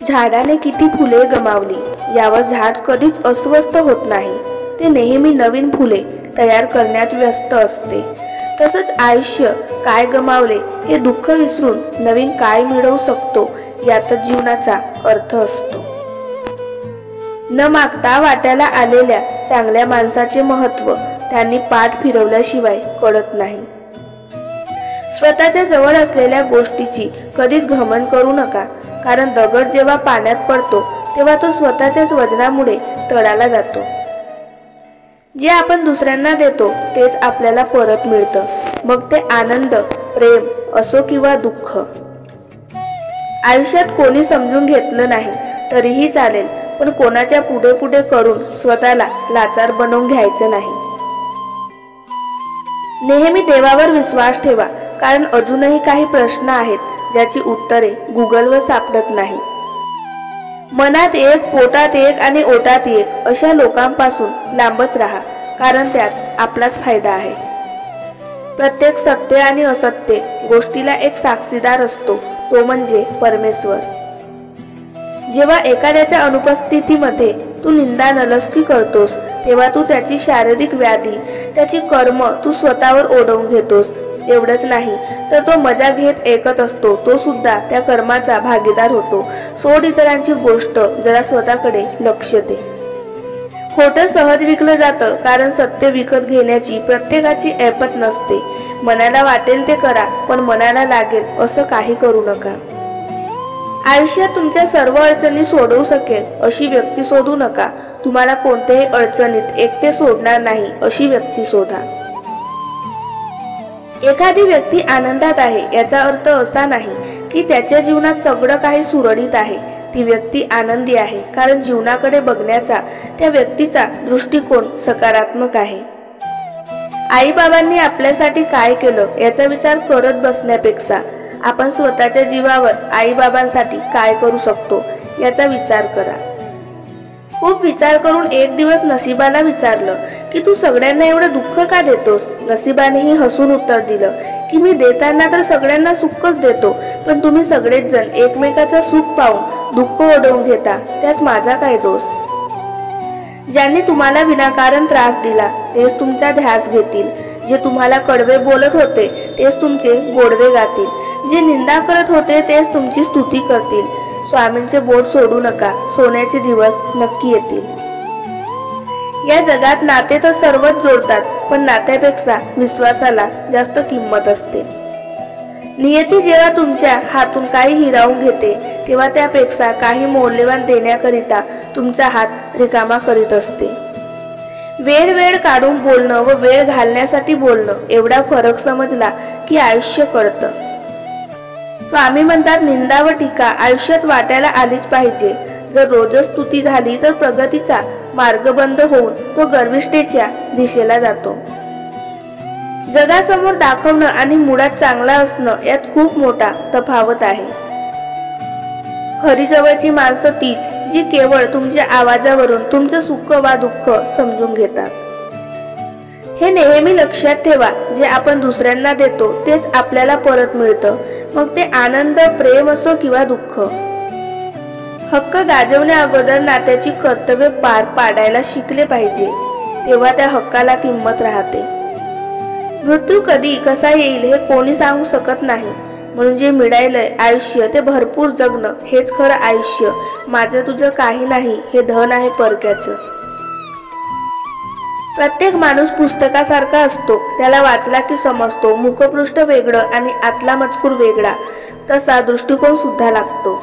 झाडाने किती फुले गमावली यावर झाड कधीच अस्वस्थ होत नाही। ते नेहमी नवीन फुले तयार करण्यात व्यस्त असते। तसंच आयुष्य काय गमावले हे दुःख विसरून नवीन काय मिळवू शकतो यातच जीवनाचा अर्थ असतो। न मागता वाट्याला आलेल्या चांगल्या माणसाचे महत्त्व त्यांनी पाठ फिरवल्याशिवाय कळत नाही। स्वतःच्या जवळ असलेल्या गोष्टीची कधीच घमंड करू नका, कारण दगड जेव्हा पाण्यात पडतो तेव्हा तो स्वतःच्याच वजनामुळे तडाला जातो। जे आपण दुसऱ्यांना देतो तेच आपल्याला परत मिळतं, मग ते आनंद, प्रेम असो किंवा दुःख। आयुष्यात कोणी समजून घेतलं नाही तरीही चालेल, पण कोणाच्या पुढे पुढे करून स्वतःला लाचार बनवून घ्यायचं नाही। नेहमी देवावर विश्वास ठेवा, कारण अजूनही काही प्रश्न आहेत ज्याची उत्तरे गुगलवर सापडत नाही। मनात एक, पोटात एक आणि ओटात एक अशा लोकांपासून लांबच राहा, कारण त्यात आपलाच फायदा आहे। प्रत्येक सत्य आणि असत्य गोष्टीला एक साक्षीदार असतो, तो म्हणजे परमेश्वर। जेव्हा एखाद्याच्या अनुपस्थितीमध्ये तू निंदा नलस्की करतोस तेव्हा तू त्याची शारीरिक व्याधी, त्याची कर्म तू स्वतःवर ओढवून घेतोस। एवढंच नाही तर तो मजा घेत ऐकत असतो, तो सुद्धा त्या कर्माचा भागीदार होतो। सोड इतरांची गोष्ट, जरा स्वतःकडे लक्ष दे। खोटं सहज विकलं जातं, कारण सत्य विकत घेण्याची प्रत्येकाची ऐपत नसते। मनाला वाटेल ते करा, पण मनाला लागेल असं काही करू नका। आयुष्यात तुमच्या सर्व अडचणी सोडवू शकेल अशी व्यक्ती शोधू नका। तुम्हाला कोणत्याही अडचणीत एकटे सोडणार नाही अशी व्यक्ती शोधा। एखादी व्यक्ती आनंदात आहे याचा अर्थ असा नाही की त्याच्या जीवनात सगळं काही सुरळीत आहे। ती व्यक्ती आनंदी आहे कारण जीवनाकडे बघण्याचा त्या व्यक्तीचा दृष्टिकोन सकारात्मक आहे। आईबाबांनी आपल्यासाठी काय केलं याचा विचार करत बसण्यापेक्षा आपण स्वतःच्या जीवावर आईबाबांसाठी काय करू शकतो याचा विचार करा। खूप विचार करून एक दिवस नशिबाला विचारलं की तू सगळ्यांना एवढं दुःख का देतोस? नशिबानेही हसून उत्तर दिलं की मी देताना तर सगळ्यांना सुखच देतो, पण तुम्ही सगळेच जण एकमेकाचं सुख पाहून दुःख ओढवून घेता, त्यात माझा काय दोष? ज्यांनी तुम्हाला विनाकारण त्रास दिला तेच तुमचा ध्यास घेतील। जे तुम्हाला कडवे बोलत होते तेच तुमचे गोडवे गातील। जे निंदा करत होते तेच तुमची स्तुती करतील। स्वामींचे बोट सोडू नका, सोन्याचे दिवस नक्की येतील। या जगात नाते तर सर्वच जोडतात, पण नात्यापेक्षा विश्वासाला जास्त किंमत असते। नियती जेव्हा तुमच्या हातून काही हिरावून घेते तेव्हा त्यापेक्षा काही मौल्यवान देण्याकरिता तुमचा हात रिकामा करीत असते। वेळ काढून बोलणं व वेळ घालण्यासाठी बोलणं एवढा फरक समजला की आयुष्य कळतं। स्वामी म्हणतात, निंदा व टीका आयुष्यात वाट्याला आलीच पाहिजे। जर रोजच स्तुती झाली तर प्रगतीचा मार्ग बंद होऊन तो गर्विष्ठतेच्या दिशेला जातो। जगासमोर दाखवणं आणि मुळात चांगला असणं यात खूप मोठा तफावत आहे। खरी जवळची माणसं तीच जी केवळ तुमच्या आवाजावरून तुमचं सुख वा दुःख समजून घेतात। हे नेहमी लक्षात ठेवा, जे आपण दुसऱ्यांना देतो तेच आपल्याला परत मिळतं, मग ते आनंद, प्रेम असो किंवा दुःख। हक्क गाजवण्या अगोदर नात्याची कर्तव्य पार पाडायला शिकले पाहिजे, तेव्हा त्या हक्काला किंमत राहते। मृत्यू कधी कसा येईल हे कोणी सांगू शकत नाही, म्हणून जे मिळालंय आयुष्य ते भरपूर जगणं हेच खरं आयुष्य। माझं तुझं काही नाही हे धन आहे परक्याचं। प्रत्येक माणूस पुस्तकासारखा असतो, त्याला वाचला की समजतो। मुखपृष्ठ वेगळं आणि आतला मजकूर वेगळा, तसा दृष्टिकोन सुद्धा लागतो।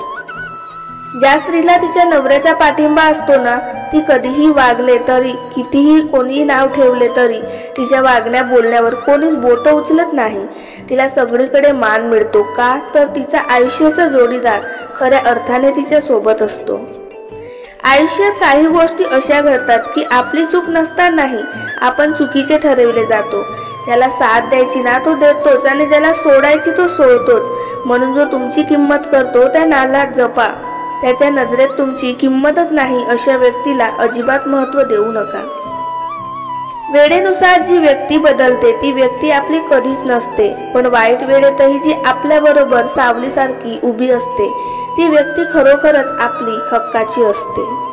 ज्या स्त्रीला तिच्या नवऱ्याचा पाठिंबा असतो ना, ती कधीही वागले तरी, कितीही कोणीही नाव ठेवले तरी तिच्या वागण्या बोलण्यावर कोणीच बोट उचलत नाही। तिला सगळीकडे मान मिळतो, का तर तिचा आयुष्याचा जोडीदार खऱ्या अर्थाने तिच्या सोबत असतो। आयुष्यात काही गोष्टी अशा घडतात की आपली चूक नसतानाही आपण चुकीचे ठरवले जातो। ज्याला साथ द्यायची ना तो देतोच आणि ज्याला सोडायची तो सोडतोच। म्हणून जो तुमची किंमत करतो त्या नाला जपा, त्याच्या नजरेत तुमची किंमतच नाही अशा व्यक्तीला अजिबात महत्त्व देऊ नका। वेळेनुसार जी व्यक्ती बदलते ती व्यक्ती आपली कधीच नसते, पण वाईट वेळेतही जी आपल्याबरोबर सावलीसारखी उभी असते ती व्यक्ती खरोखरच आपली हक्काची असते.